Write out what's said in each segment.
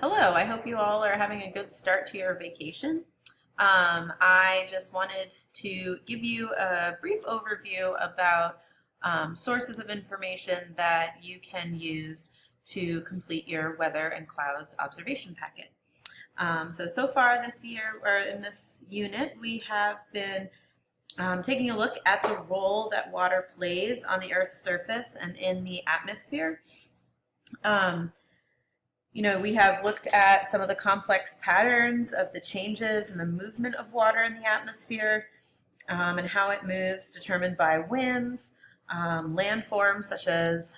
Hello, I hope you all are having a good start to your vacation. I just wanted to give you a brief overview about sources of information that you can use to complete your weather and clouds observation packet. So far this year, or in this unit, we have been taking a look at the role that water plays on the Earth's surface and in the atmosphere. We have looked at some of the complex patterns of the changes and the movement of water in the atmosphere and how it moves, determined by winds, landforms such as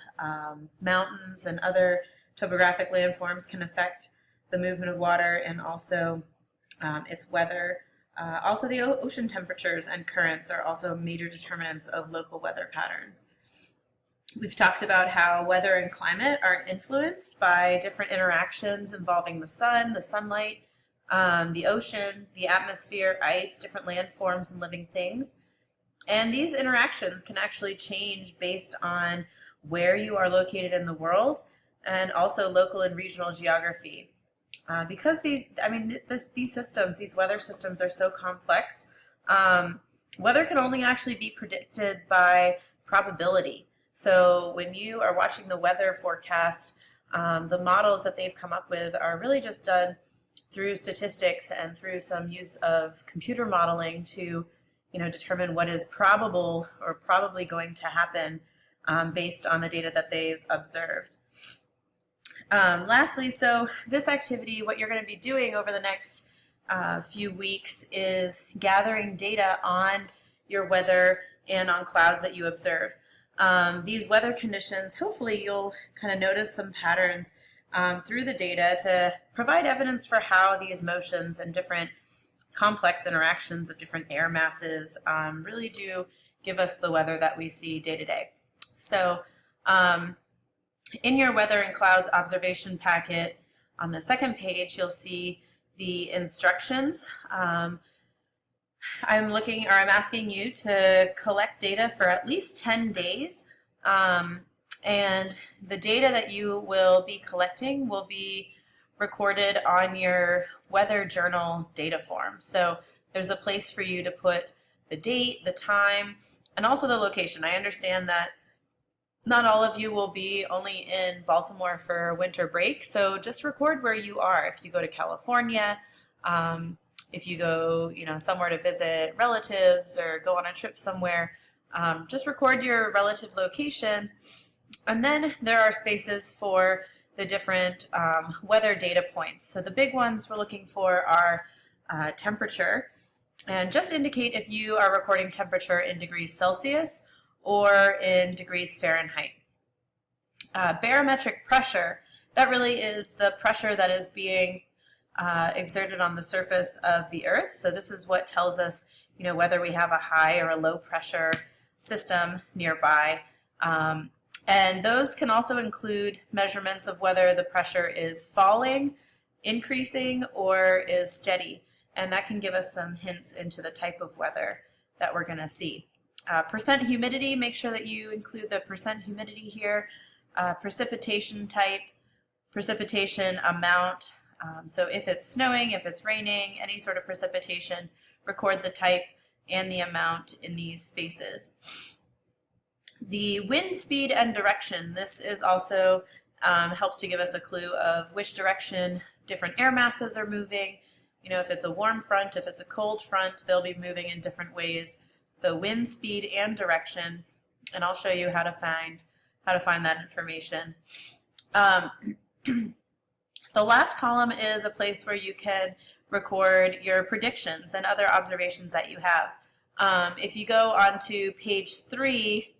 mountains and other topographic landforms can affect the movement of water, and also its weather. Also, the ocean temperatures and currents are also major determinants of local weather patterns. We've talked about how weather and climate are influenced by different interactions involving the sun, the sunlight, the ocean, the atmosphere, ice, different landforms, and living things. And these interactions can actually change based on where you are located in the world and also local and regional geography. Because these systems, these weather systems are so complex, weather can only actually be predicted by probability. So when you are watching the weather forecast, the models that they've come up with are really just done through statistics and through some use of computer modeling to, determine what is probable or probably going to happen based on the data that they've observed. Lastly, so this activity, what you're going to be doing over the next few weeks is gathering data on your weather and on clouds that you observe. These weather conditions, hopefully you'll kind of notice some patterns through the data to provide evidence for how these motions and different complex interactions of different air masses really do give us the weather that we see day to day. So in your weather and clouds observation packet, on the second page, you'll see the instructions. I'm asking you to collect data for at least 10 days. And the data that you will be collecting will be recorded on your weather journal data form. So there's a place for you to put the date, the time, and also the location. I understand that not all of you will be only in Baltimore for winter break, so just record where you are. If you go to California, if you go, somewhere to visit relatives or go on a trip somewhere, just record your relative location. And then there are spaces for the different weather data points. So the big ones we're looking for are temperature, and just indicate if you are recording temperature in degrees Celsius or in degrees Fahrenheit. Barometric pressure, that really is the pressure that is being exerted on the surface of the Earth. So this is what tells us, whether we have a high or a low pressure system nearby. And those can also include measurements of whether the pressure is falling, increasing, or is steady. And that can give us some hints into the type of weather that we're going to see. Percent humidity, make sure that you include the percent humidity here. Precipitation type, precipitation amount. So if it's snowing, if it's raining, any sort of precipitation, record the type and the amount in these spaces. The wind speed and direction, this is also helps to give us a clue of which direction different air masses are moving. If it's a warm front, if it's a cold front, they'll be moving in different ways. So wind speed and direction, and I'll show you how to find that information. The last column is a place where you can record your predictions and other observations that you have. If you go on to page 3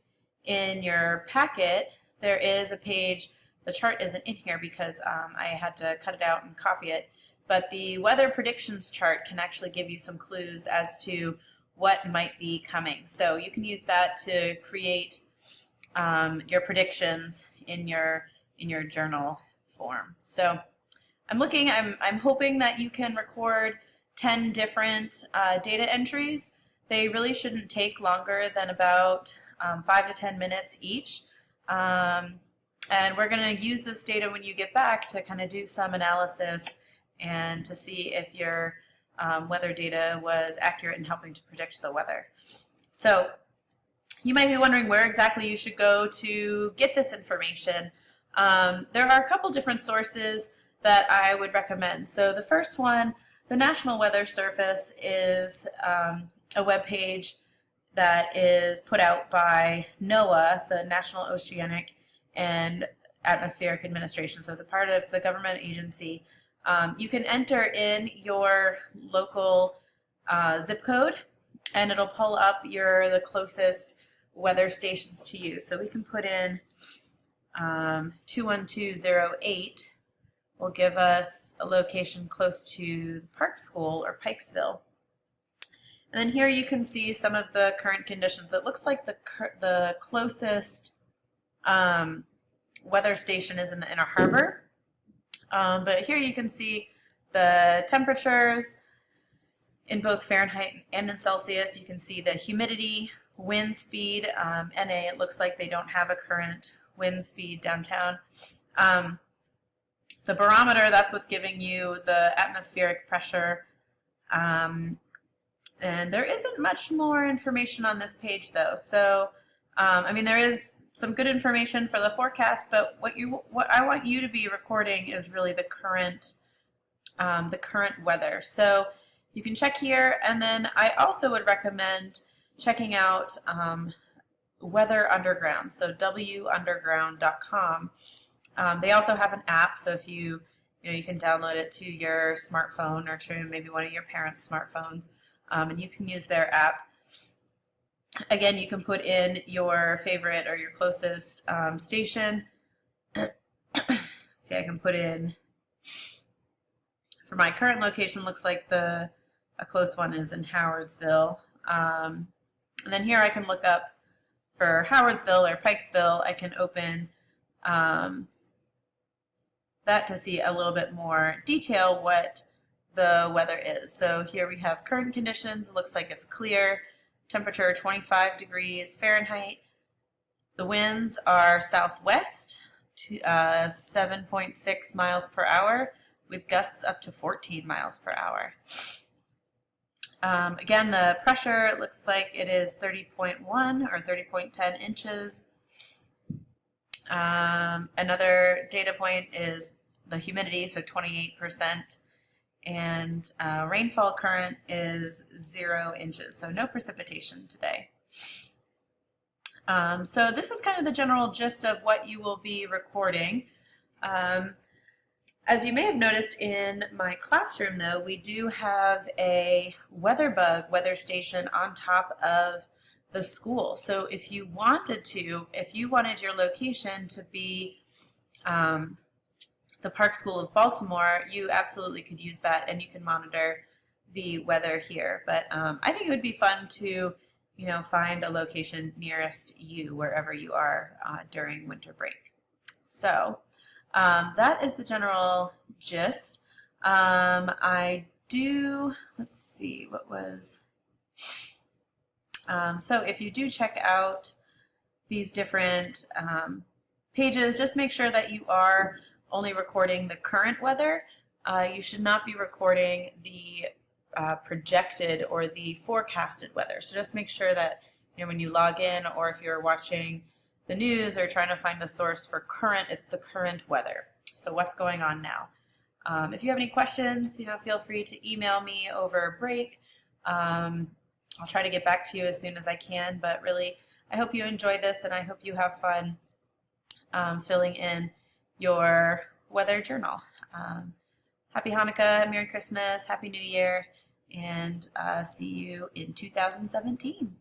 in your packet, there is a page, the chart isn't in here because I had to cut it out and copy it, but the weather predictions chart can actually give you some clues as to what might be coming. So you can use that to create your predictions in your journal form. So I'm hoping that you can record 10 different data entries. They really shouldn't take longer than about 5 to 10 minutes each. And we're going to use this data when you get back to kind of do some analysis and to see if your weather data was accurate in helping to predict the weather. So you might be wondering where exactly you should go to get this information. There are a couple different sources that I would recommend. So the first one, the National Weather Service, is a web page that is put out by NOAA, the National Oceanic and Atmospheric Administration. So it's a government agency. You can enter in your local zip code, and it'll pull up the closest weather stations to you. So we can put in 21208 will give us a location close to the Park School or Pikesville. And then here you can see some of the current conditions. It looks like the closest weather station is in the Inner Harbor. But here you can see the temperatures in both Fahrenheit and in Celsius. You can see the humidity, wind speed. NA, it looks like they don't have a current wind speed downtown. The barometer, that's what's giving you the atmospheric pressure. And there isn't much more information on this page though. So, I mean, there is some good information for the forecast, but what I want you to be recording is really the current weather. So you can check here, and then I also would recommend checking out Weather Underground, so wunderground.com. They also have an app, so if you can download it to your smartphone or to maybe one of your parents' smartphones, and you can use their app. Again, you can put in your favorite or your closest station. See, I can put in, for my current location, looks like a close one is in Howardsville. And then here I can look up for Howardsville or Pikesville. I can open that to see a little bit more detail what the weather is. So here we have current conditions. It looks like it's clear. Temperature 25 degrees Fahrenheit. The winds are southwest to 7.6 miles per hour with gusts up to 14 miles per hour. Again, the pressure, it looks like it is 30.1 or 30.10 inches. Another data point is the humidity, so 28%. And rainfall current is 0 inches, so no precipitation today. So this is kind of the general gist of what you will be recording. As you may have noticed in my classroom, though, we do have a WeatherBug weather station on top of the school. So if you wanted your location to be the Park School of Baltimore, you absolutely could use that, and you can monitor the weather here. But I think it would be fun to, find a location nearest you wherever you are during winter break. So that is the general gist. Let's see, what was... so if you do check out these different pages, just make sure that you are only recording the current weather. You should not be recording the projected or the forecasted weather. So just make sure that when you log in, or if you're watching the news or trying to find a source for current, it's the current weather. So what's going on now? If you have any questions, feel free to email me over break. I'll try to get back to you as soon as I can, but really, I hope you enjoy this, and I hope you have fun filling in your weather journal. Happy Hanukkah, Merry Christmas, Happy New Year, and see you in 2017.